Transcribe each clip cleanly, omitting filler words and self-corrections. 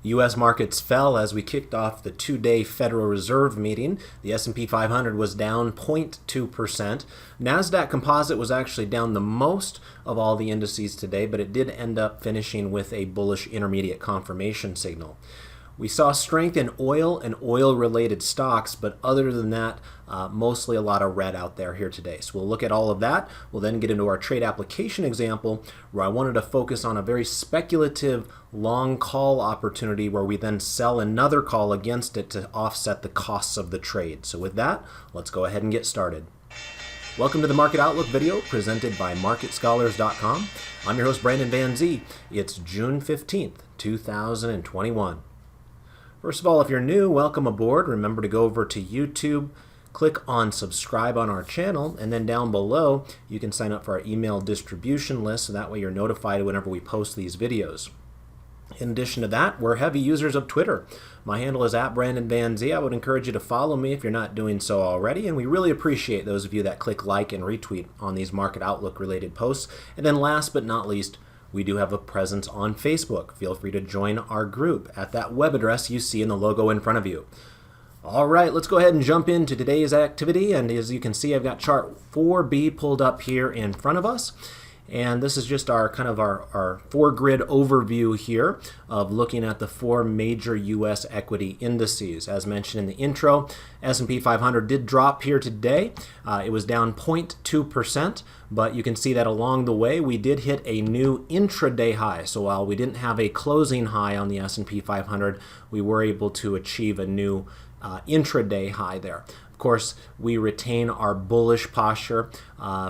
U.S. markets fell as we kicked off the two-day Federal Reserve meeting. The S&P 500 was down 0.2%. NASDAQ Composite was actually down the most of all the indices today, but it did end up finishing with a bullish intermediate confirmation signal. We saw strength in oil and oil-related stocks, but other than that, mostly a lot of red out there here today. So we'll look at all of that. We'll then get into our trade application example, where I wanted to focus on a very speculative long call opportunity where we then sell another call against it to offset the costs of the trade. So with that, let's go ahead and get started. Welcome to the Market Outlook video presented by MarketScholars.com. I'm your host, Brandon Van Zee. It's June 15th, 2021. First of all, if you're new, welcome aboard. Remember to go over to YouTube, click on subscribe on our channel, and then down below you can sign up for our email distribution list so that way you're notified whenever we post these videos. In addition to that, we're heavy users of Twitter. My handle is @BrandonVanZ. I would encourage you to follow me if you're not doing so already, and we really appreciate those of you that click like and retweet on these Market Outlook related posts. And then last but not least, we do have a presence on Facebook. Feel free to join our group at that web address you see in the logo in front of you. All right, let's go ahead and jump into today's activity. And as you can see, I've got chart 4B pulled up here in front of us. And this is just our kind of our four-grid overview here of looking at the four major U.S. equity indices. As mentioned in the intro, S&P 500 did drop here today. It was down 0.2%, but you can see that along the way we did hit a new intraday high. So while we didn't have a closing high on the S&P 500, we were able to achieve a new intraday high there. Of course, we retain our bullish posture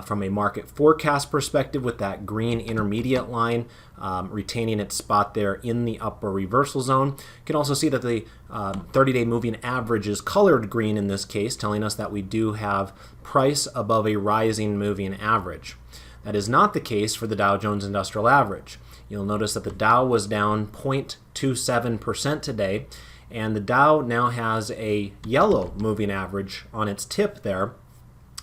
from a market forecast perspective with that green intermediate line retaining its spot there in the upper reversal zone. You can also see that the 30-day moving average is colored green in this case, telling us that we do have price above a rising moving average. That is not the case for the Dow Jones Industrial Average. You'll notice that the Dow was down 0.27% today, and the Dow now has a yellow moving average on its tip there.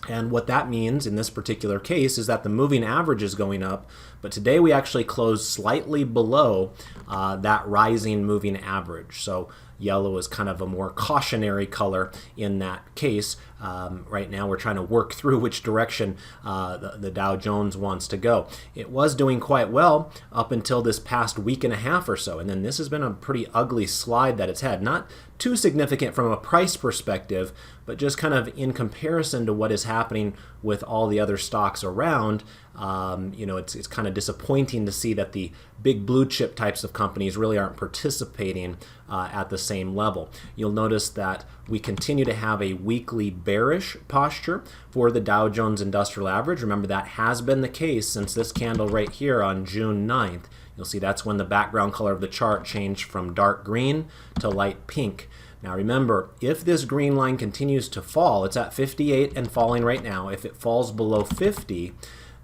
And what that means in this particular case is that the moving average is going up, but today we actually closed slightly below that rising moving average. So yellow is kind of a more cautionary color in that case. Right now we're trying to work through which direction the Dow Jones wants to go. It was doing quite well up until this past week and a half or so, and then this has been a pretty ugly slide that it's had. Not too significant from a price perspective, but just kind of in comparison to what is happening with all the other stocks around, it's kind of disappointing to see that the big blue chip types of companies really aren't participating at the same level. You'll notice that we continue to have a weekly bearish posture for the Dow Jones Industrial Average. Remember, that has been the case since this candle right here on June 9th. You'll see that's when the background color of the chart changed from dark green to light pink. Now remember, if this green line continues to fall, it's at 58 and falling right now. If it falls below 50,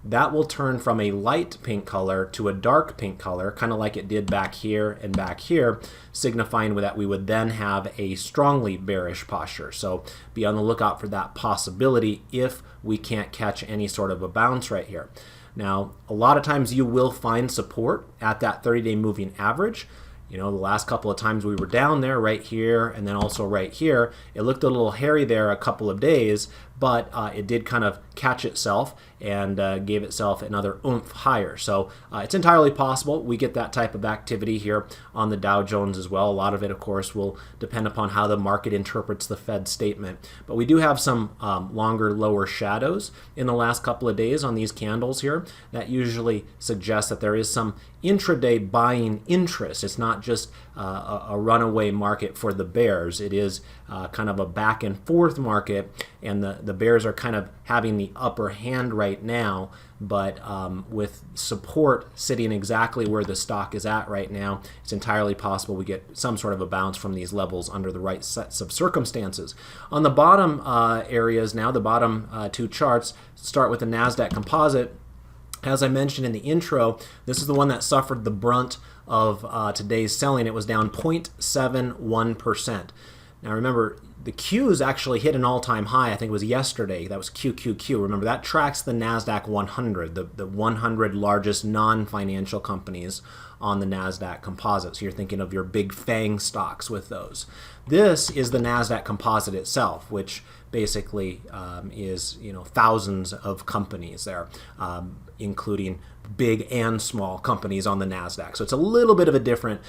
that will turn from a light pink color to a dark pink color, kind of like it did back here and back here, signifying that we would then have a strongly bearish posture. So be on the lookout for that possibility if we can't catch any sort of a bounce right here. Now, a lot of times you will find support at that 30-day moving average. You know, the last couple of times we were down there, right here, and then also right here, it looked a little hairy there a couple of days, but it did kind of catch itself and gave itself another oomph higher. So it's entirely possible we get that type of activity here on the Dow Jones as well. A lot of it, of course, will depend upon how the market interprets the Fed statement. But we do have some longer, lower shadows in the last couple of days on these candles here. That usually suggests that there is some intraday buying interest. It's not just a runaway market for the bears. It is kind of a back and forth market, and the bears are kind of having the upper hand right now, but with support sitting exactly where the stock is at right now, it's entirely possible we get some sort of a bounce from these levels under the right sets of circumstances. On the bottom areas now, the bottom two charts start with the NASDAQ Composite. As I mentioned in the intro, this is the one that suffered the brunt of today's selling. It was down 0.71%. Now remember, the Qs actually hit an all-time high. I think it was yesterday. That was QQQ. Remember, that tracks the NASDAQ 100, the 100 largest non-financial companies on the NASDAQ composite. So you're thinking of your big FANG stocks with those. This is the NASDAQ composite itself, which basically is thousands of companies there, including big and small companies on the NASDAQ. So it's a little bit of a different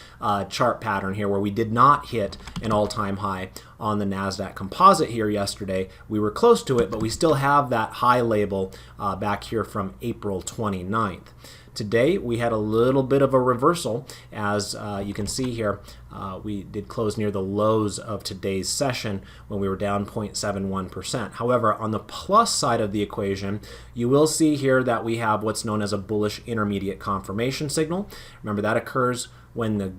chart pattern here, where we did not hit an all-time high on the NASDAQ composite here yesterday. We were close to it, but we still have that high label back here from April 29th. Today, we had a little bit of a reversal. As you can see here, we did close near the lows of today's session when we were down 0.71%. However, on the plus side of the equation, you will see here that we have what's known as a bullish intermediate confirmation signal. Remember, that occurs when the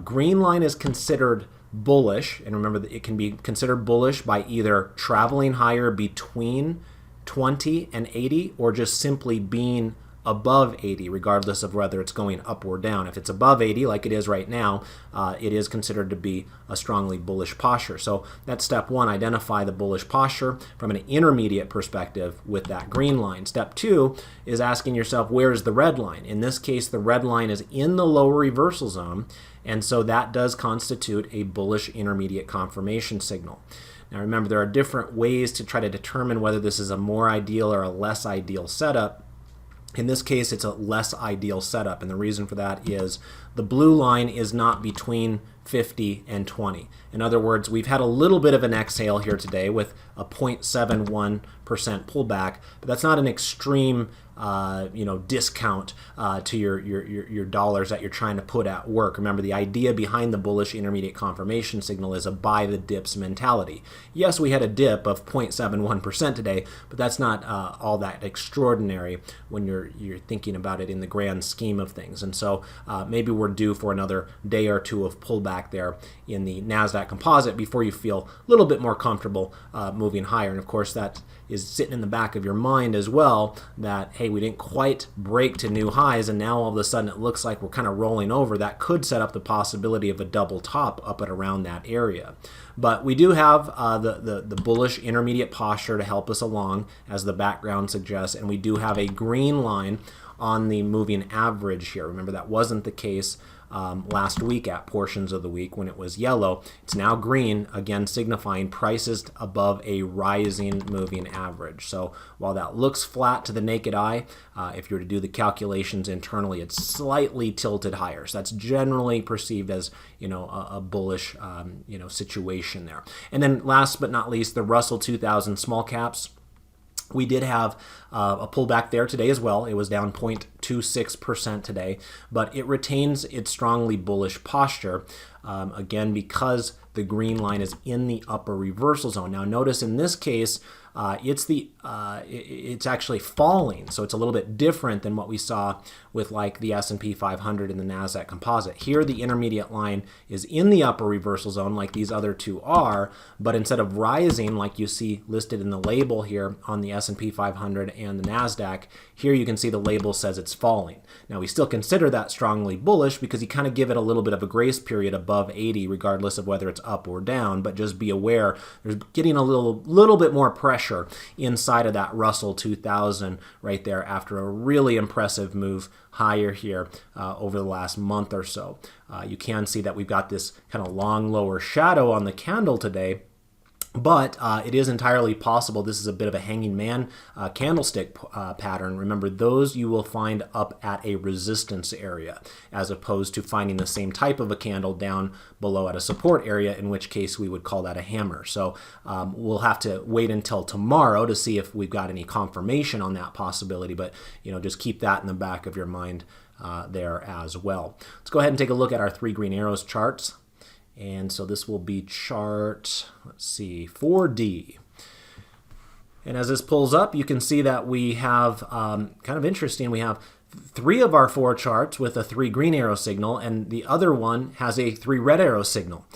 green line is considered bullish, and remember that it can be considered bullish by either traveling higher between 20 and 80 or just simply being above 80, regardless of whether it's going up or down. If it's above 80, like it is right now, it is considered to be a strongly bullish posture. So that's step one, identify the bullish posture from an intermediate perspective with that green line. Step two is asking yourself, where is the red line? In this case, the red line is in the lower reversal zone, and so that does constitute a bullish intermediate confirmation signal. Now remember, there are different ways to try to determine whether this is a more ideal or a less ideal setup. In this case, it's a less ideal setup, and the reason for that is the blue line is not between 50 and 20. In other words, we've had a little bit of an exhale here today with a 0.71% pullback, but that's not an extreme discount to your dollars that you're trying to put at work. Remember, the idea behind the bullish intermediate confirmation signal is a buy the dips mentality. Yes, we had a dip of 0.71% today, but that's not all that extraordinary when you're thinking about it in the grand scheme of things. And so maybe we're due for another day or two of pullback there in the NASDAQ composite before you feel a little bit more comfortable moving higher. And of course, that is sitting in the back of your mind as well, that, hey, we didn't quite break to new highs, and now all of a sudden it looks like we're kind of rolling over. That could set up the possibility of a double top up and around that area. But we do have the bullish intermediate posture to help us along, as the background suggests, and we do have a green line on the moving average here. Remember, that wasn't the case last week at portions of the week when it was yellow. It's now green, again signifying prices above a rising moving average. So while that looks flat to the naked eye, if you were to do the calculations internally, it's slightly tilted higher. So that's generally perceived as a bullish situation there. And then last but not least, the Russell 2000 small caps. We did have a pullback there today as well. It was down 0.26% today, but it retains its strongly bullish posture, again, because the green line is in the upper reversal zone. Now notice in this case, it's actually falling, so it's a little bit different than what we saw with like the S&P 500 and the NASDAQ composite. Here the intermediate line is in the upper reversal zone like these other two are, but instead of rising like you see listed in the label here on the S&P 500 and the NASDAQ, here you can see the label says it's falling. Now we still consider that strongly bullish because you kind of give it a little bit of a grace period above 80 regardless of whether it's up or down, but just be aware there's getting a little bit more pressure inside of that Russell 2000 right there after a really impressive move higher here over the last month or so. You can see that we've got this kind of long lower shadow on the candle today, but it is entirely possible this is a bit of a hanging man candlestick pattern. Remember, those you will find up at a resistance area as opposed to finding the same type of a candle down below at a support area, in which case we would call that a hammer. So we'll have to wait until tomorrow to see if we've got any confirmation on that possibility, but just keep that in the back of your mind there as well. Let's go ahead and take a look at our 3 green arrows charts. And so this will be chart, 4D. And as this pulls up, you can see that we have, kind of interesting, we have 3 of our 4 charts with a 3 green arrow signal, and the other one has a 3 red arrow signal.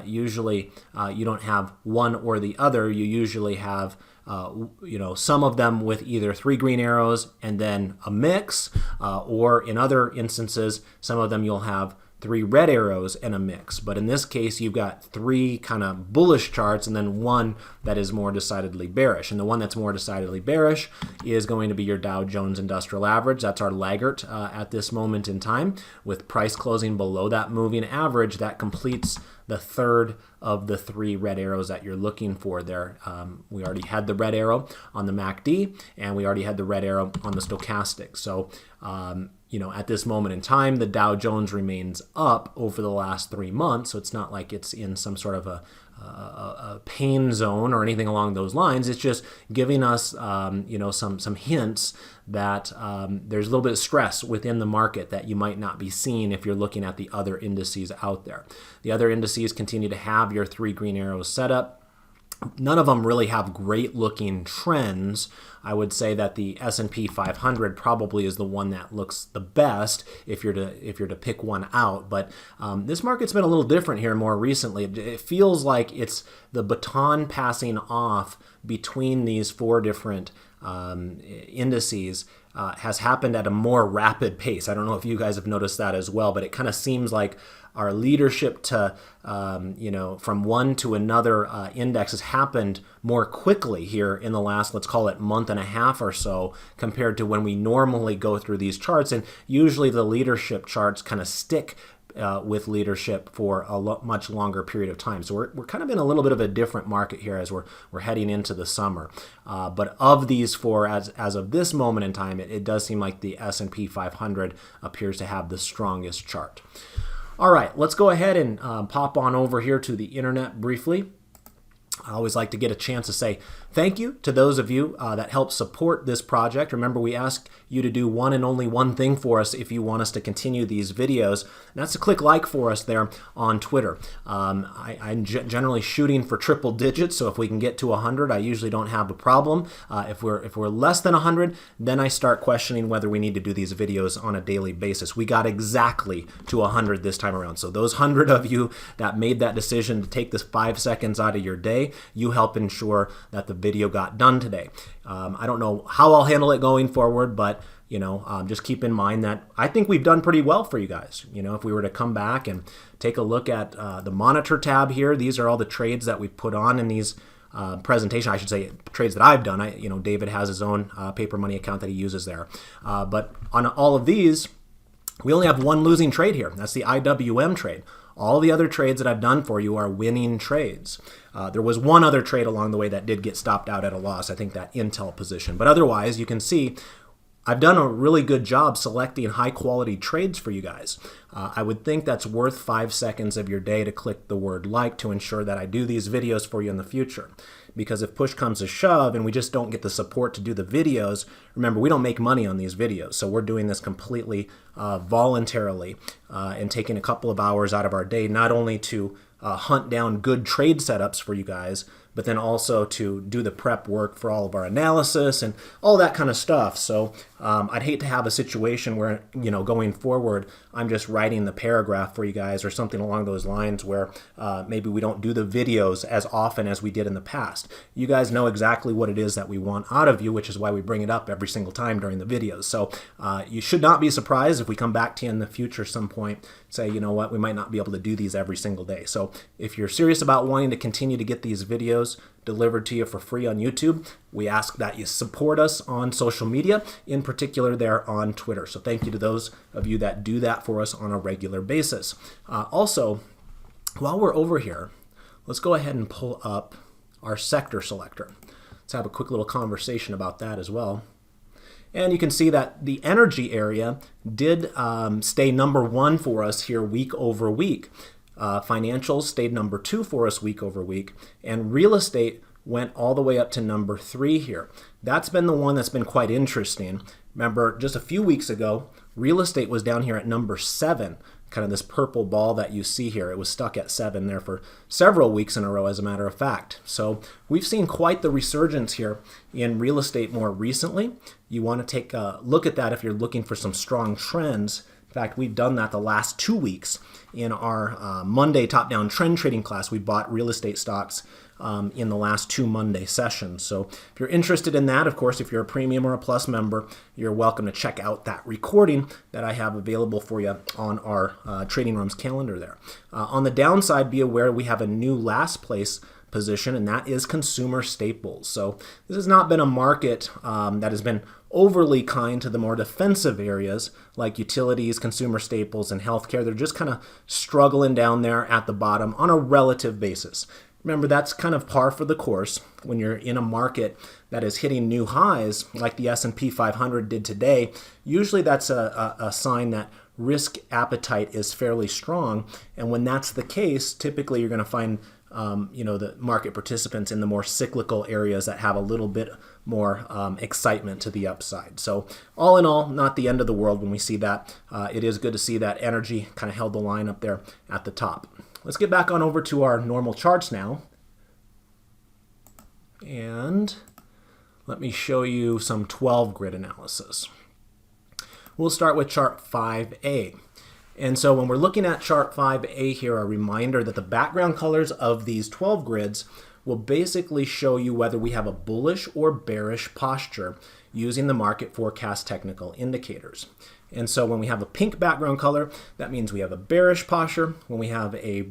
Usually you don't have one or the other. You usually have some of them with either 3 green arrows and then a mix, or in other instances, some of them you'll have three red arrows and a mix. But in this case, you've got three kind of bullish charts and then one that is more decidedly bearish. And the one that's more decidedly bearish is going to be your Dow Jones Industrial Average. That's our laggard at this moment in time. With price closing below that moving average, that completes the third of the three red arrows that you're looking for there. We already had the red arrow on the MACD, and we already had the red arrow on the stochastic. So, at this moment in time, the Dow Jones remains up over the last 3 months. So it's not like it's in some sort of a pain zone or anything along those lines. It's just giving us, some hints that there's a little bit of stress within the market that you might not be seeing if you're looking at the other indices out there. The other indices continue to have your three green arrows set up. None of them really have great looking trends. I would say that the S&P 500 probably is the one that looks the best if you're to pick one out. But this market's been a little different here more recently. It feels like it's the baton passing off between these four different indices has happened at a more rapid pace. I don't know if you guys have noticed that as well, but it kind of seems like our leadership to, from one to another index has happened more quickly here in the last, let's call it month and a half or so, compared to when we normally go through these charts. And usually the leadership charts kind of stick with leadership for a much longer period of time. So we're kind of in a little bit of a different market here as we're heading into the summer. But of these four, as of this moment in time, it does seem like the S&P 500 appears to have the strongest chart. All right, let's go ahead and pop on over here to the internet briefly. I always like to get a chance to say thank you to those of you that help support this project. Remember, we ask you to do one and only one thing for us if you want us to continue these videos. And that's to click like for us there on Twitter. I'm generally shooting for triple digits, so if we can get to 100, I usually don't have a problem. If we're less than 100, then I start questioning whether we need to do these videos on a daily basis. We got exactly to 100 this time around. So those 100 of you that made that decision to take this 5 seconds out of your day, you help ensure that the video got done today. I don't know how I'll handle it going forward, but just keep in mind that I think we've done pretty well for you guys. If we were to come back and take a look at the monitor tab here, these are all the trades that we put on in these presentation. I should say trades that I've done. David has his own paper money account that he uses there. But on all of these, we only have one losing trade here. That's the IWM trade. All the other trades that I've done for you are winning trades. There was one other trade along the way that did get stopped out at a loss. I think that Intel position. But otherwise, you can see I've done a really good job selecting high quality trades for you guys. I would think that's worth 5 seconds of your day to click the word like to ensure that I do these videos for you in the future. Because if push comes to shove and we just don't get the support to do the videos, remember, we don't make money on these videos. So we're doing this completely voluntarily and taking a couple of hours out of our day, not only to hunt down good trade setups for you guys, but then also to do the prep work for all of our analysis and all that kind of stuff. So I'd hate to have a situation where, going forward, I'm just writing the paragraph for you guys or something along those lines where maybe we don't do the videos as often as we did in the past. You guys know exactly what it is that we want out of you, which is why we bring it up every single time during the videos. So you should not be surprised if we come back to you in the future some point, say, you know what, we might not be able to do these every single day. So if you're serious about wanting to continue to get these videos delivered to you for free on YouTube, we ask that you support us on social media, in particular there on Twitter. So thank you to those of you that do that for us on a regular basis. Also, while we're over here, let's go ahead and pull up our sector selector. Let's have a quick little conversation about that as well. And you can see that the energy area did stay number one for us here week over week. Financials stayed number 2 for us week over week, and real estate went all the way up to number 3 here. That's been the one that's been quite interesting. Remember, just a few weeks ago, real estate was down here at number 7, kind of this purple ball that you see here. It was stuck at 7 there for several weeks in a row, as a matter of fact. So we've seen quite the resurgence here in real estate more recently. You want to take a look at that if you're looking for some strong trends. In fact, we've done that the last 2 weeks in our Monday top-down trend trading class. We bought real estate stocks in the last 2 Monday sessions. So if you're interested in that, of course, if you're a premium or a plus member, you're welcome to check out that recording that I have available for you on our Trading Rooms calendar there. On the downside, be aware we have a new last place position, and that is consumer staples. So this has not been a market that has been overly kind to the more defensive areas like utilities, consumer staples, and healthcare. They're just kind of struggling down there at the bottom on a relative basis. Remember, that's kind of par for the course when you're in a market that is hitting new highs like the S&P 500 did today. Usually that's a sign that risk appetite is fairly strong, and when that's the case, typically you're going to find the market participants in the more cyclical areas that have a little bit more excitement to the upside. So all in all, not the end of the world when we see that. It is good to see that energy kind of held the line up there at the top. Let's get back on over to our normal charts now. And let me show you some 12 grid analysis. We'll start with chart 5A. And so when we're looking at chart 5A here, a reminder that the background colors of these 12 grids will basically show you whether we have a bullish or bearish posture using the market forecast technical indicators. And so when we have a pink background color, that means we have a bearish posture. When we have a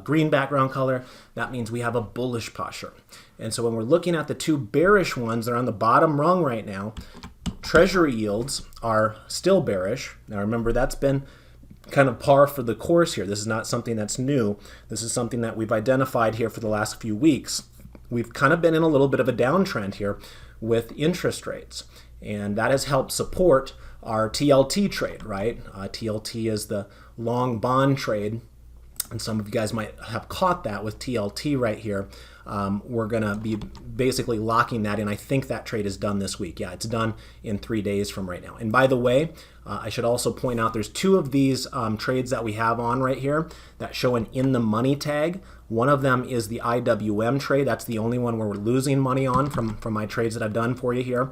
green background color, that means we have a bullish posture. And so when we're looking at the two bearish ones, they're on the bottom rung right now. Treasury yields are still bearish. Now remember, that's been kind of par for the course here. This is not something that's new. This is something that we've identified here for the last few weeks. We've kind of been in a little bit of a downtrend here with interest rates, and that has helped support our TLT trade, right? TLT is the long bond trade, and some of you guys might have caught that with TLT right here. We're going to be basically locking that in. I think that trade is done this week. Yeah, it's done in 3 days from right now. And by the way, I should also point out there's two of these trades that we have on right here that show an in the money tag. One of them is the IWM trade. That's the only one where we're losing money on from my trades that I've done for you here.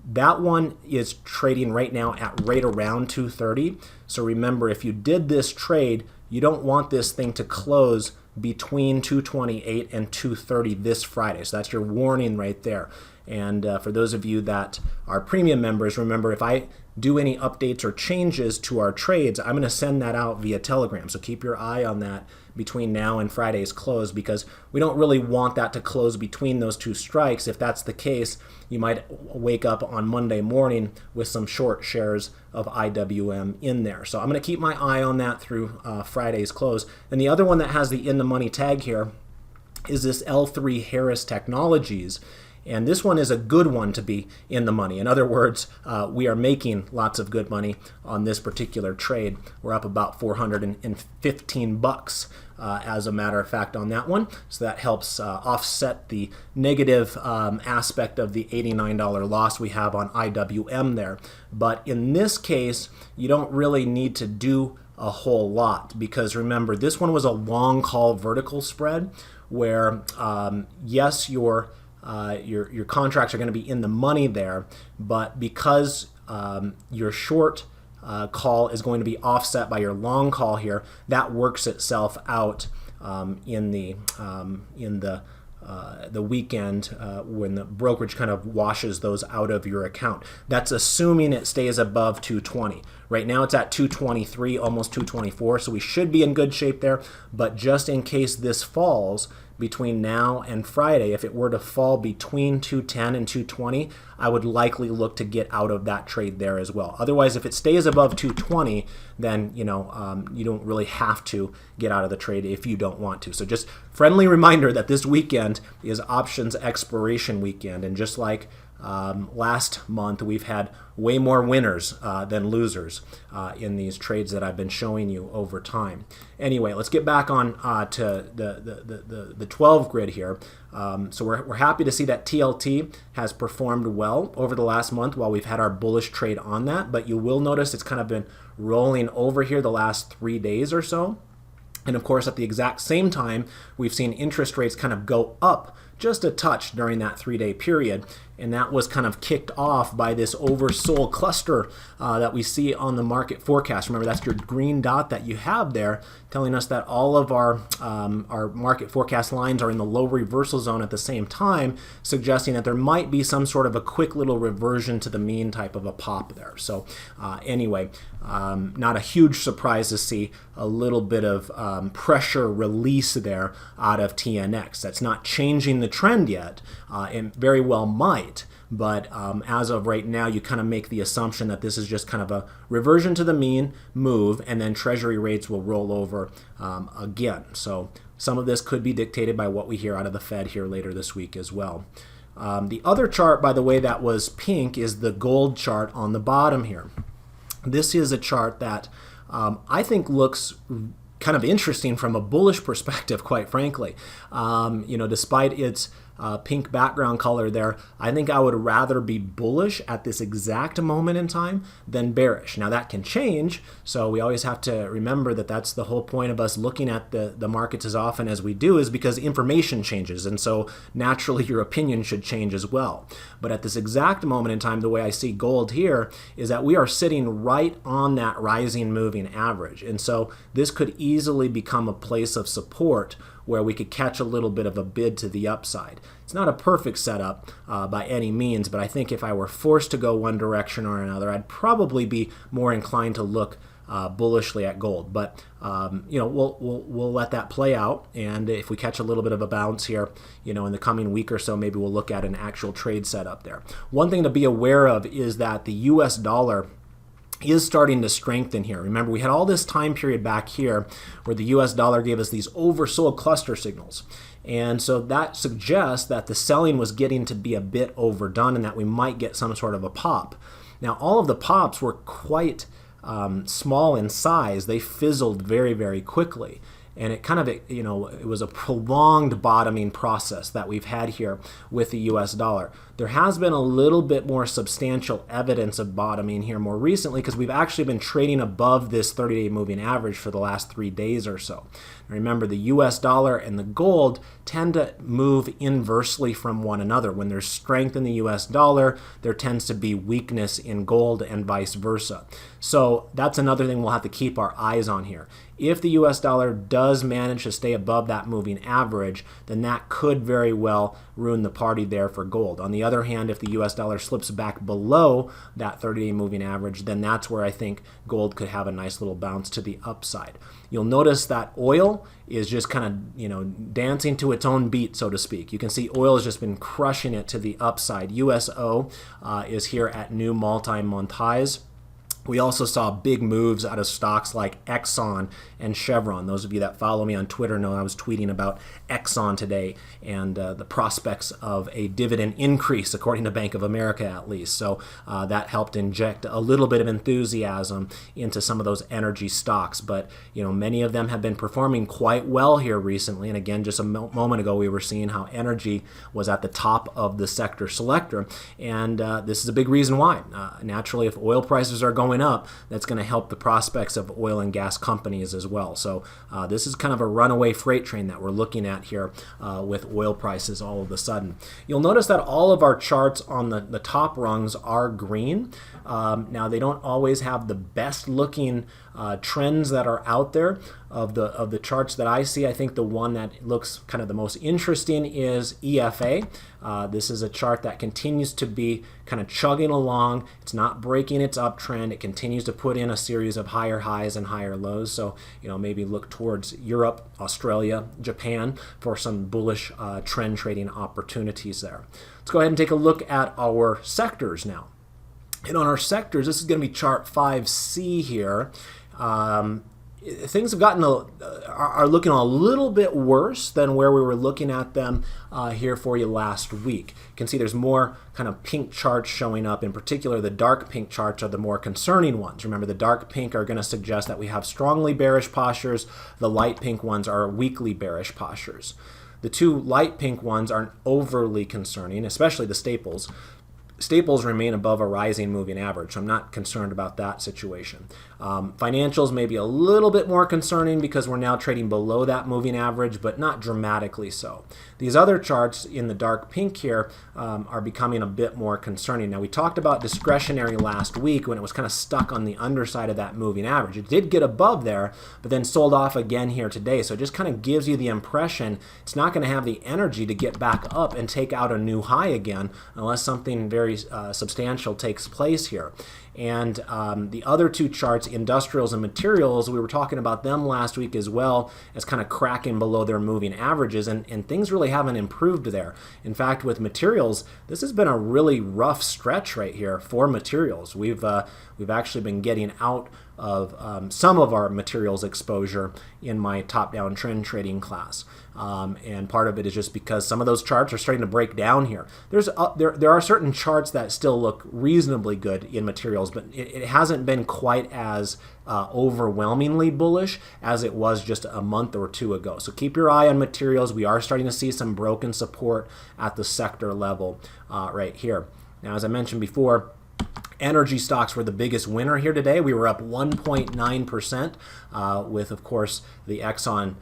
That one is trading right now at right around 230. So remember, if you did this trade, you don't want this thing to close between 228 and 230 this Friday. So that's your warning right there. And for those of you that are premium members, remember, if I do any updates or changes to our trades, I'm going to send that out via Telegram. So keep your eye on that between now and Friday's close, because we don't really want that to close between those two strikes. If that's the case, you might wake up on Monday morning with some short shares of IWM in there. So I'm going to keep my eye on that through Friday's close. And the other one that has the in the money tag here is this L3 Harris Technologies. And this one is a good one to be in the money. In other words, we are making lots of good money on this particular trade. We're up about $415 as a matter of fact on that one. So that helps offset the negative aspect of the $89 loss we have on IWM there. But in this case, you don't really need to do a whole lot, because remember, this one was a long call vertical spread where yes, your contracts are going to be in the money there, but because your short call is going to be offset by your long call here, that works itself out in the weekend when the brokerage kind of washes those out of your account. That's assuming it stays above 220. Right now it's at 223, almost 224, so we should be in good shape there. But just in case this falls between now and Friday, if it were to fall between 210 and 220, I would likely look to get out of that trade there as well. Otherwise, if it stays above 220, then you don't really have to get out of the trade if you don't want to. So just friendly reminder that this weekend is options expiration weekend, and just like last month, we've had way more winners than losers in these trades that I've been showing you over time. Anyway, let's get back on to the 12 grid here. So we're happy to see that TLT has performed well over the last month while we've had our bullish trade on that. But you will notice it's kind of been rolling over here the last 3 days or so. And of course, at the exact same time, we've seen interest rates kind of go up just a touch during that 3-day period. And that was kind of kicked off by this oversold cluster that we see on the market forecast. Remember, that's your green dot that you have there, telling us that all of our market forecast lines are in the low reversal zone at the same time, suggesting that there might be some sort of a quick little reversion to the mean type of a pop there. So anyway, not a huge surprise to see a little bit of pressure release there out of TNX. That's not changing the trend yet, and very well might. But as of right now, you kind of make the assumption that this is just kind of a reversion to the mean move, and then Treasury rates will roll over again. So some of this could be dictated by what we hear out of the Fed here later this week as well. The other chart, by the way, that was pink is the gold chart on the bottom here. This is a chart that I think looks kind of interesting from a bullish perspective, quite frankly. Despite its pink background color there, I think I would rather be bullish at this exact moment in time than bearish. Now that can change, so we always have to remember that that's the whole point of us looking at the markets as often as we do, is because information changes, and so naturally your opinion should change as well. But at this exact moment in time, the way I see gold here is that we are sitting right on that rising moving average, and so this could easily become a place of support where we could catch a little bit of a bid to the upside. It's not a perfect setup by any means, but I think if I were forced to go one direction or another, I'd probably be more inclined to look bullishly at gold. But we'll let that play out, and if we catch a little bit of a bounce here, in the coming week or so, maybe we'll look at an actual trade setup there. One thing to be aware of is that the U.S. dollar is starting to strengthen here. Remember, we had all this time period back here where the US dollar gave us these oversold cluster signals. And so that suggests that the selling was getting to be a bit overdone and that we might get some sort of a pop. Now, all of the pops were quite small in size. They fizzled very, very quickly. And it kind of, it was a prolonged bottoming process that we've had here with the US dollar. There has been a little bit more substantial evidence of bottoming here more recently because we've actually been trading above this 30-day moving average for the last 3 days or so. Now remember, the US dollar and the gold tend to move inversely from one another. When there's strength in the US dollar, there tends to be weakness in gold and vice versa. So that's another thing we'll have to keep our eyes on here. If the US dollar does manage to stay above that moving average, then that could very well ruin the party there for gold. On the other hand, if the US dollar slips back below that 30-day moving average, then that's where I think gold could have a nice little bounce to the upside. You'll notice that oil is just kind of, dancing to its own beat, so to speak. You can see oil has just been crushing it to the upside. USO is here at new multi-month highs. We also saw big moves out of stocks like Exxon and Chevron. Those of you that follow me on Twitter know I was tweeting about Exxon today and the prospects of a dividend increase, according to Bank of America at least. So that helped inject a little bit of enthusiasm into some of those energy stocks. But many of them have been performing quite well here recently. And again, just a moment ago, we were seeing how energy was at the top of the sector selector. And this is a big reason why. Naturally, if oil prices are going up, that's going to help the prospects of oil and gas companies as well. So this is kind of a runaway freight train that we're looking at here with oil prices all of a sudden. You'll notice that all of our charts on the top rungs are green. Now, they don't always have the best looking trends that are out there. Of the charts that I see, I think the one that looks kind of the most interesting is EFA. This is a chart that continues to be kind of chugging along. It's not breaking its uptrend. It continues to put in a series of higher highs and higher lows. So, maybe look towards Europe, Australia, Japan for some bullish trend trading opportunities there. Let's go ahead and take a look at our sectors now. And on our sectors, this is going to be chart 5C here. Things have are looking a little bit worse than where we were looking at them here for you last week. You can see there's more kind of pink charts showing up. In particular, the dark pink charts are the more concerning ones. Remember, the dark pink are going to suggest that we have strongly bearish postures. The light pink ones are weakly bearish postures. The two light pink ones aren't overly concerning, especially the staples. staples remain above a rising moving average, so I'm not concerned about that situation. Financials may be a little bit more concerning because we're now trading below that moving average, but not dramatically so. These other charts in the dark pink here are becoming a bit more concerning. Now, we talked about discretionary last week when it was kind of stuck on the underside of that moving average. It did get above there, but then sold off again here today. So it just kind of gives you the impression it's not going to have the energy to get back up and take out a new high again unless something very substantial takes place here. And the other two charts, industrials and materials, we were talking about them last week as well as kind of cracking below their moving averages, and things really haven't improved there. In fact, with materials, this has been a really rough stretch right here for materials. We've actually been getting out of some of our materials exposure in my top-down trend trading class. And part of it is just because some of those charts are starting to break down here. There are certain charts that still look reasonably good in materials, but it hasn't been quite as overwhelmingly bullish as it was just a month or two ago. So keep your eye on materials. We are starting to see some broken support at the sector level right here. Now, as I mentioned before, energy stocks were the biggest winner here today. We were up 1.9% with, of course, the Exxon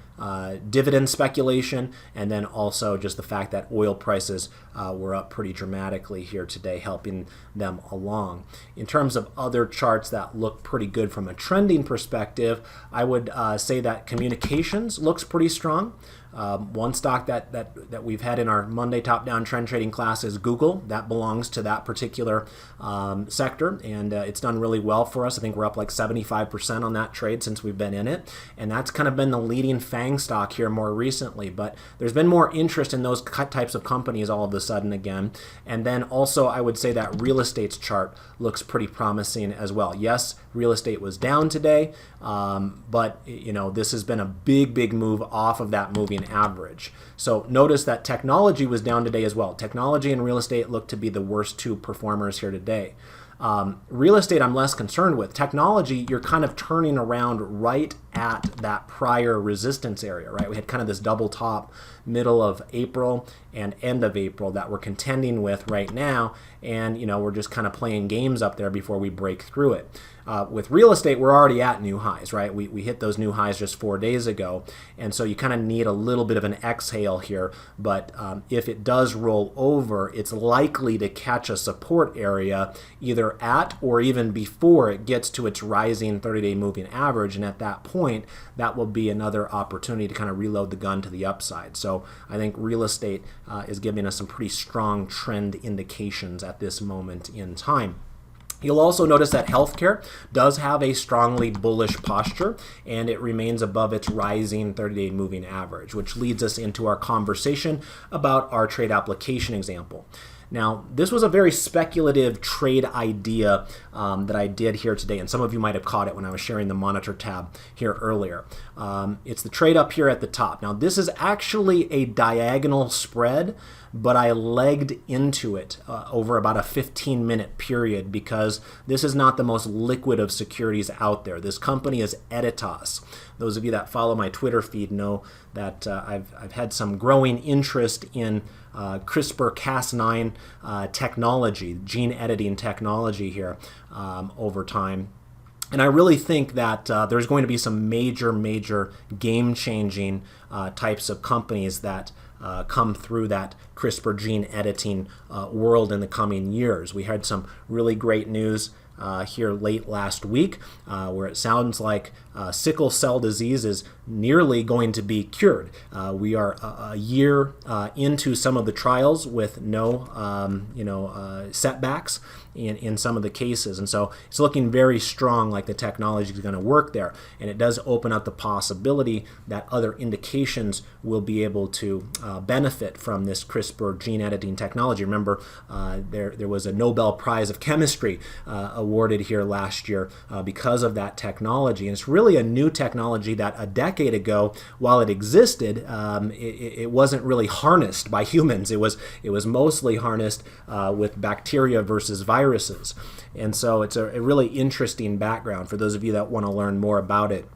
dividend speculation, and then also just the fact that oil prices were up pretty dramatically here today, helping them along. In terms of other charts that look pretty good from a trending perspective, I would say that communications looks pretty strong. One stock that we've had in our Monday top-down trend trading class is Google. That belongs to that particular sector, and it's done really well for us. I think we're up like 75% on that trade since we've been in it, and that's kind of been the leading FANG stock here more recently. But there's been more interest in those types of companies all of a sudden again. And then also I would say that real estate's chart looks pretty promising as well. Yes, real estate was down today, but this has been a big move off of that moving average. So notice that technology was down today as well. Technology and real estate look to be the worst two performers here today. Real estate I'm less concerned with. Technology, you're kind of turning around right at that prior resistance area, right? We had kind of this double top middle of April and end of April that we're contending with right now, and we're just kind of playing games up there before we break through it. With real estate, we're already at new highs, right? We hit those new highs just 4 days ago, and so you kind of need a little bit of an exhale here, but if it does roll over, it's likely to catch a support area either at or even before it gets to its rising 30-day moving average, and at that point, that will be another opportunity to kind of reload the gun to the upside. So I think real estate is giving us some pretty strong trend indications at this moment in time. You'll also notice that healthcare does have a strongly bullish posture, and it remains above its rising 30-day moving average, which leads us into our conversation about our trade application example. Now, this was a very speculative trade idea that I did here today, and some of you might have caught it when I was sharing the monitor tab here earlier. It's the trade up here at the top. Now, this is actually a diagonal spread, but I legged into it over about a 15-minute period because this is not the most liquid of securities out there. This company is Editas. Those of you that follow my Twitter feed know that I've had some growing interest in CRISPR-Cas9 technology, gene editing technology here over time. And I really think that there's going to be some major game-changing types of companies that come through that CRISPR gene editing world in the coming years. We had some really great news here late last week where it sounds like sickle cell disease is nearly going to be cured. We are a year into some of the trials with no setbacks in some of the cases, and so it's looking very strong like the technology is going to work there, and it does open up the possibility that other indications will be able to benefit from this CRISPR gene editing technology. Remember, there was a Nobel Prize of Chemistry awarded here last year because of that technology, and it's really a new technology that a decade ago, while it existed, it wasn't really harnessed by humans. It was mostly harnessed with bacteria versus viruses, and so it's a really interesting background. For those of you that want to learn more about it,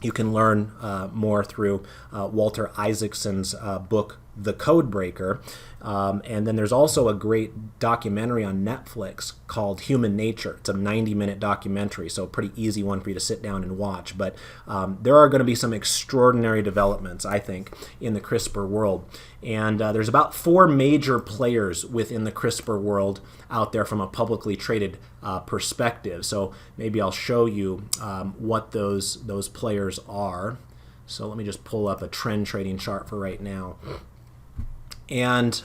you can learn more through Walter Isaacson's book The Codebreaker. And then there's also a great documentary on Netflix called Human Nature. It's a 90-minute documentary, so a pretty easy one for you to sit down and watch. But there are going to be some extraordinary developments, I think, in the CRISPR world. And there's about 4 major players within the CRISPR world out there from a publicly traded perspective. So maybe I'll show you what those players are. So let me just pull up a trend trading chart for right now. And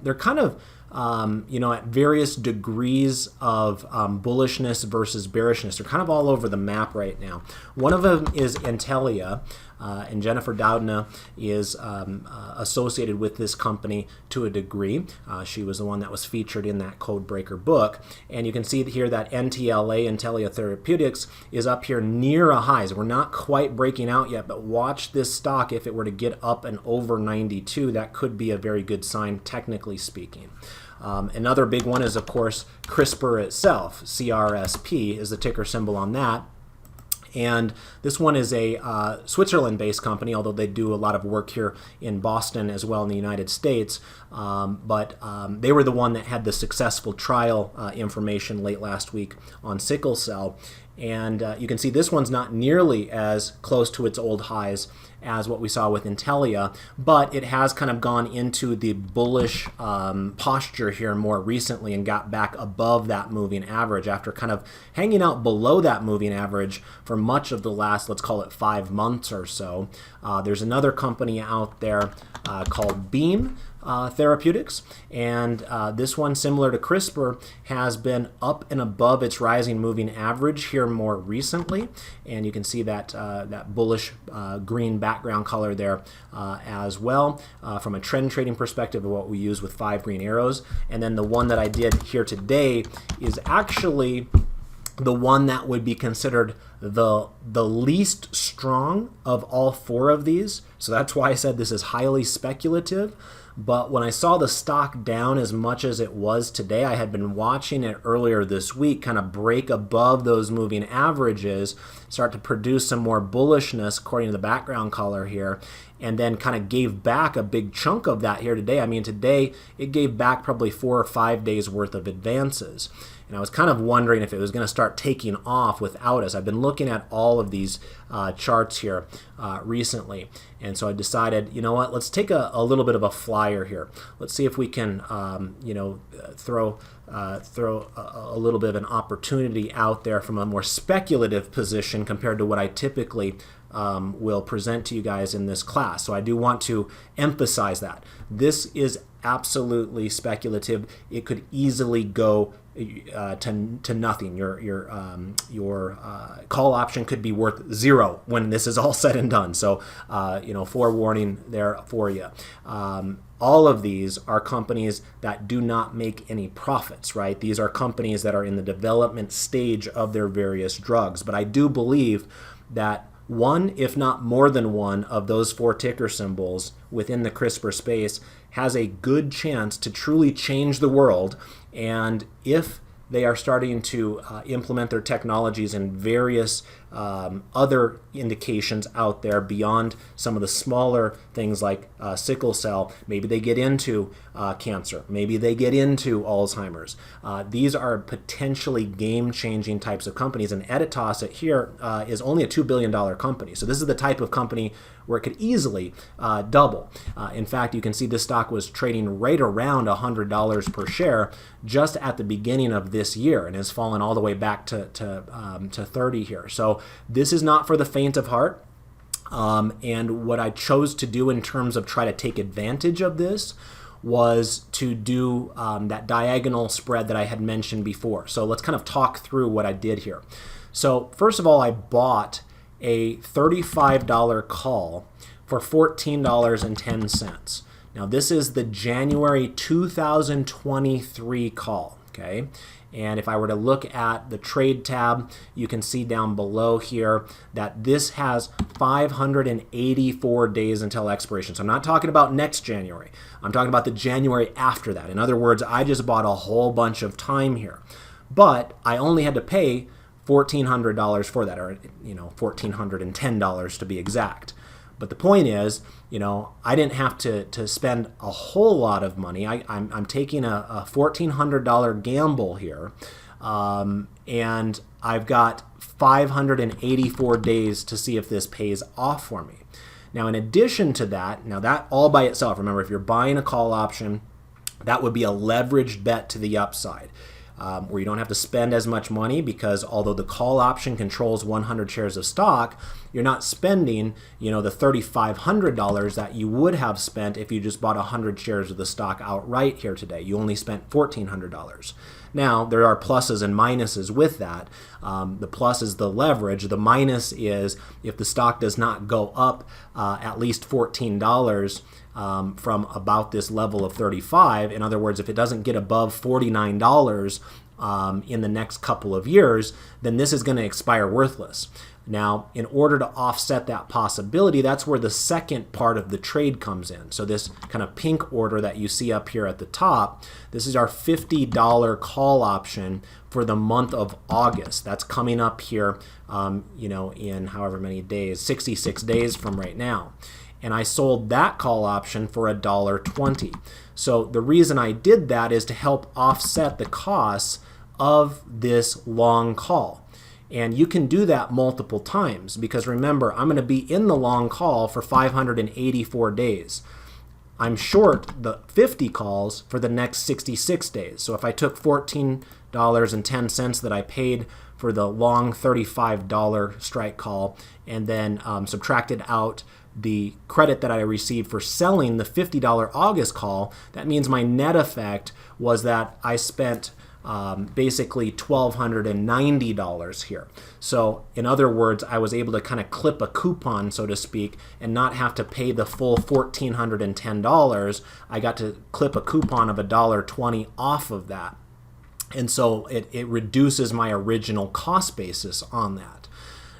they're kind of, at various degrees of bullishness versus bearishness. They're kind of all over the map right now. One of them is Intelia, and Jennifer Doudna is associated with this company to a degree. She was the one that was featured in that Codebreaker book. And you can see here that NTLA, Intelia Therapeutics, is up here near a highs. We're not quite breaking out yet, but watch this stock. If it were to get up and over 92, that could be a very good sign, technically speaking. Another big one is, of course, CRISPR itself. CRSP is the ticker symbol on that. And this one is a Switzerland-based company, although they do a lot of work here in Boston as well in the United States. But they were the one that had the successful trial information late last week on sickle cell. And you can see this one's not nearly as close to its old highs as what we saw with Intelia, but it has kind of gone into the bullish posture here more recently and got back above that moving average after kind of hanging out below that moving average for much of the last, let's call it 5 months or so. There's another company out there called Beam Therapeutics, and this one, similar to CRISPR, has been up and above its rising moving average here more recently, and you can see that that bullish green background color there as well from a trend trading perspective of what we use with 5 green arrows. And then the one that I did here today is actually the one that would be considered the least strong of all 4 of these. So that's why I said this is highly speculative. But when I saw the stock down as much as it was today, I had been watching it earlier this week kind of break above those moving averages, start to produce some more bullishness according to the background color here, and then kind of gave back a big chunk of that here today. I mean, today it gave back probably 4 or 5 days worth of advances. And I was kind of wondering if it was going to start taking off without us. I've been looking at all of these charts here recently. And so I decided, you know what, let's take a little bit of a flyer here. Let's see if we can, throw a little bit of an opportunity out there from a more speculative position compared to what I typically will present to you guys in this class. So I do want to emphasize that. This is absolutely speculative. It could easily go to nothing. Your call option could be worth 0 when this is all said and done. So forewarning there for you. All of these are companies that do not make any profits, right? These are companies that are in the development stage of their various drugs. But I do believe that one, if not more than one, of those 4 ticker symbols within the CRISPR space has a good chance to truly change the world. And if they are starting to implement their technologies in various other indications out there beyond some of the smaller things like sickle cell. Maybe they get into cancer. Maybe they get into Alzheimer's. These are potentially game-changing types of companies, and Editas here is only a $2 billion company. So this is the type of company where it could easily double. In fact, you can see this stock was trading right around $100 per share just at the beginning of this year and has fallen all the way back to 30 here. So this is not for the faint of heart. And what I chose to do in terms of try to take advantage of this was to do that diagonal spread that I had mentioned before. So let's kind of talk through what I did here. So first of all, I bought a $35 call for $14.10. Now this is the January 2023 call, okay? And if I were to look at the trade tab, you can see down below here that this has 584 days until expiration. So I'm not talking about next January. I'm talking about the January after that. In other words, I just bought a whole bunch of time here. But I only had to pay $1,400 for that, or $1,410 to be exact. But the point is, I didn't have to spend a whole lot of money. I'm taking a $1,400 gamble here, and I've got 584 days to see if this pays off for me. Now, in addition to that, now that all by itself, remember, if you're buying a call option, that would be a leveraged bet to the upside, where you don't have to spend as much money, because although the call option controls 100 shares of stock, you're not spending, the $3,500 that you would have spent if you just bought 100 shares of the stock outright here today. You only spent $1,400. Now, there are pluses and minuses with that. The plus is the leverage. The minus is if the stock does not go up at least $14 from about this level of 35. In other words, if it doesn't get above $49 in the next couple of years, then this is going to expire worthless. Now, in order to offset that possibility, that's where the second part of the trade comes in. So this kind of pink order that you see up here at the top, this is our $50 call option for the month of August. That's coming up here, in however many days, 66 days from right now. And I sold that call option for $1.20. So the reason I did that is to help offset the costs of this long call. And you can do that multiple times, because remember, I'm going to be in the long call for 584 days. I'm short the 50 calls for the next 66 days. So if I took $14.10 that I paid for the long $35 strike call and then subtracted out the credit that I received for selling the $50 August call, that means my net effect was that I spent basically $1,290 here. So in other words, I was able to kind of clip a coupon, so to speak, and not have to pay the full $1,410. I got to clip a coupon of $1.20 off of that. And so it reduces my original cost basis on that.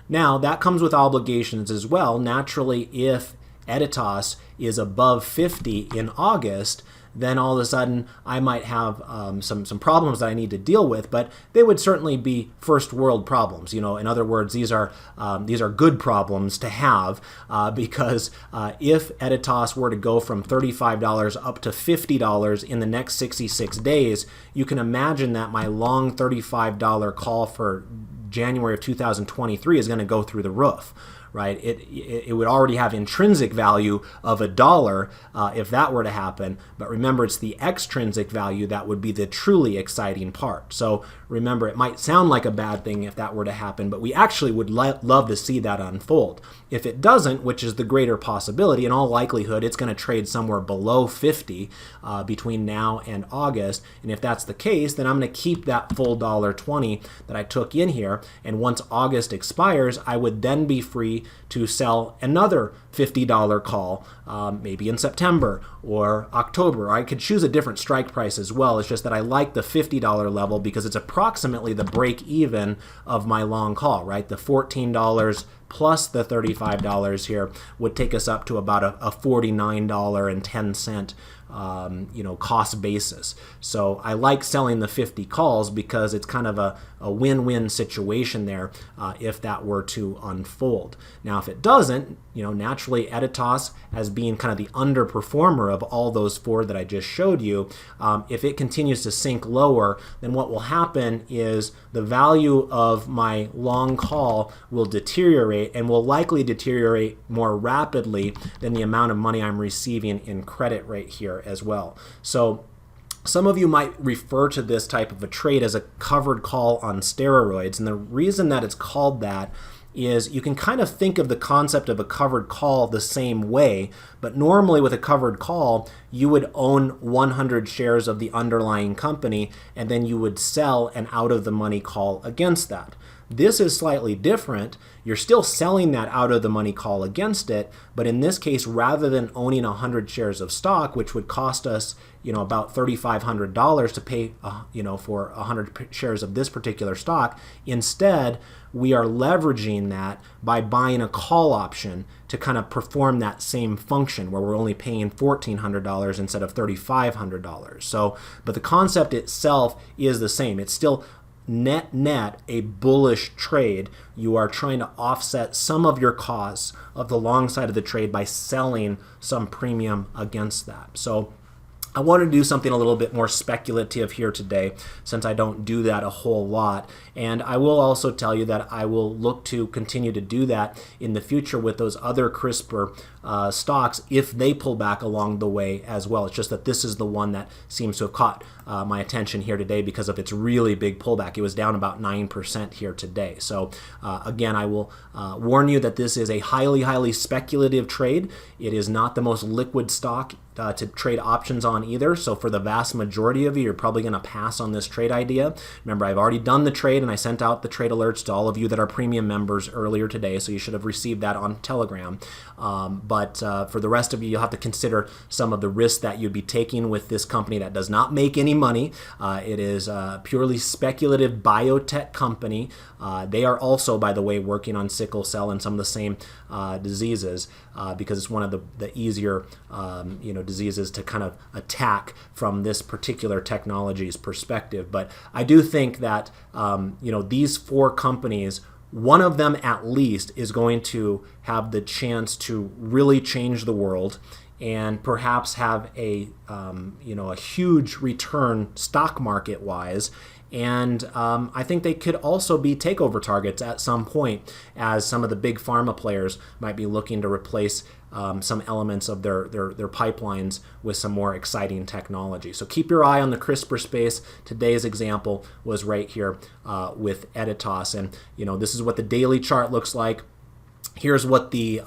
Now, that comes with obligations as well. Naturally, if Editas is above 50 in August, then all of a sudden I might have some problems that I need to deal with, but they would certainly be first world problems. In other words, these are good problems to have, because if Editas were to go from $35 up to $50 in the next 66 days, you can imagine that my long $35 call for January of 2023 is going to go through the roof. Right? It would already have intrinsic value of $1 if that were to happen. But remember, it's the extrinsic value that would be the truly exciting part. So remember, it might sound like a bad thing if that were to happen, but we actually would love to see that unfold. If it doesn't, which is the greater possibility, in all likelihood, it's going to trade somewhere below 50 between now and August. And if that's the case, then I'm going to keep that full $1.20 that I took in here. And once August expires, I would then be free to sell another $50 call, maybe in September or October. I could choose a different strike price as well. It's just that I like the $50 level because it's approximately the break even of my long call, right? The $14 plus the $35 here would take us up to about a $49.10 cost basis. So I like selling the 50 calls because it's kind of a win-win situation there if that were to unfold. Now, if it doesn't, naturally Editas, as being kind of the underperformer of all those four that I just showed you, if it continues to sink lower, then what will happen is the value of my long call will deteriorate and will likely deteriorate more rapidly than the amount of money I'm receiving in credit right here as well. So some of you might refer to this type of a trade as a covered call on steroids, and the reason that it's called that is you can kind of think of the concept of a covered call the same way, but normally with a covered call, you would own 100 shares of the underlying company, and then you would sell an out-of-the-money call against that. This is slightly different. You're still selling that out-of-the-money call against it, but in this case, rather than owning 100 shares of stock, which would cost us, about $3,500 to pay, for 100 shares of this particular stock, instead, we are leveraging that by buying a call option to kind of perform that same function where we're only paying $1,400 instead of $3,500. So, but the concept itself is the same. It's still net a bullish trade. You are trying to offset some of your costs of the long side of the trade by selling some premium against that. So I want to do something a little bit more speculative here today, since I don't do that a whole lot. And I will also tell you that I will look to continue to do that in the future with those other CRISPR stocks if they pull back along the way as well. It's just that this is the one that seems to have caught my attention here today because of its really big pullback. It was down about 9% here today. So again, I will warn you that this is a highly speculative trade. It is not the most liquid stock to trade options on either. So for the vast majority of you, you're probably going to pass on this trade idea. Remember, I've already done the trade and I sent out the trade alerts to all of you that are premium members earlier today. So you should have received that on Telegram. But for the rest of you, you'll have to consider some of the risks that you'd be taking with this company that does not make any money. It is a purely speculative biotech company. They are also, by the way, working on sickle cell and some of the same diseases because it's one of the easier diseases to kind of attack from this particular technology's perspective. But I do think that these four companies, one of them at least is going to have the chance to really change the world and perhaps have a huge return stock market wise. And I think they could also be takeover targets at some point, as some of the big pharma players might be looking to replace some elements of their pipelines with some more exciting technology. So keep your eye on the CRISPR space. Today's example was right here with Editas. And this is what the daily chart looks like. Here's what the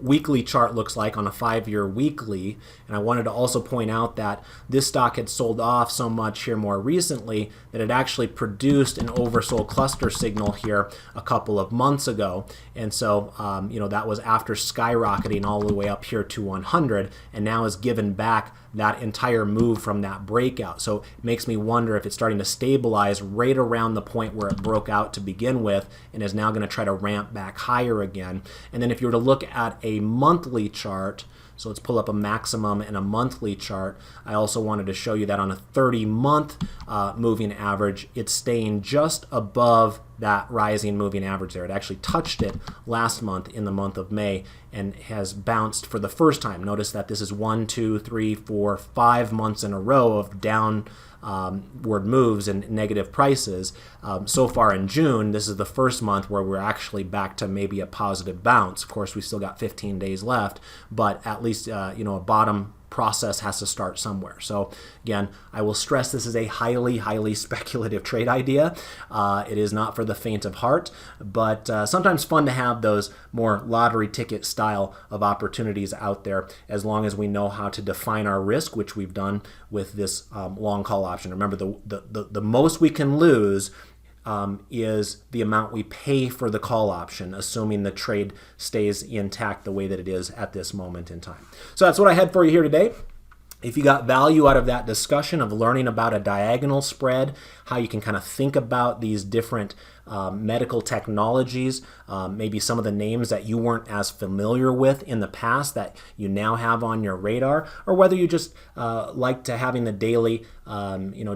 weekly chart looks like on a 5-year weekly. And I wanted to also point out that this stock had sold off so much here more recently that it actually produced an oversold cluster signal here a couple of months ago. And so, that was after skyrocketing all the way up here to 100 and now has given back that entire move from that breakout. So it makes me wonder if it's starting to stabilize right around the point where it broke out to begin with and is now going to try to ramp back higher again. And then if you were to look at a monthly chart, so let's pull up a maximum and a monthly chart. I also wanted to show you that on a 30-month moving average, it's staying just above that rising moving average there. It actually touched it last month in the month of May and has bounced for the first time. Notice that this is 1, 2, 3, 4, 5 months in a row of downward moves and negative prices. So far in June, this is the first month where we're actually back to maybe a positive bounce. Of course, we still got 15 days left, but at least a bottom process has to start somewhere. So again, I will stress this is a highly speculative trade idea. It is not for the faint of heart, but sometimes fun to have those more lottery ticket style of opportunities out there, as long as we know how to define our risk, which we've done with this long call option. Remember, the most we can lose is the amount we pay for the call option, assuming the trade stays intact the way that it is at this moment in time. So that's what I had for you here today. If you got value out of that discussion of learning about a diagonal spread, how you can kind of think about these different medical technologies, maybe some of the names that you weren't as familiar with in the past that you now have on your radar, or whether you just like to having the daily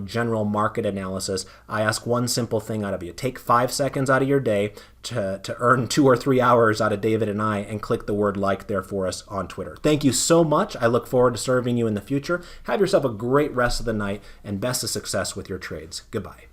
general market analysis, I ask one simple thing out of you. Take 5 seconds out of your day to earn 2 or 3 hours out of David and I, and click the word like there for us on Twitter. Thank you so much. I look forward to serving you in the future. Have yourself a great rest of the night and best of success with your trades. Goodbye.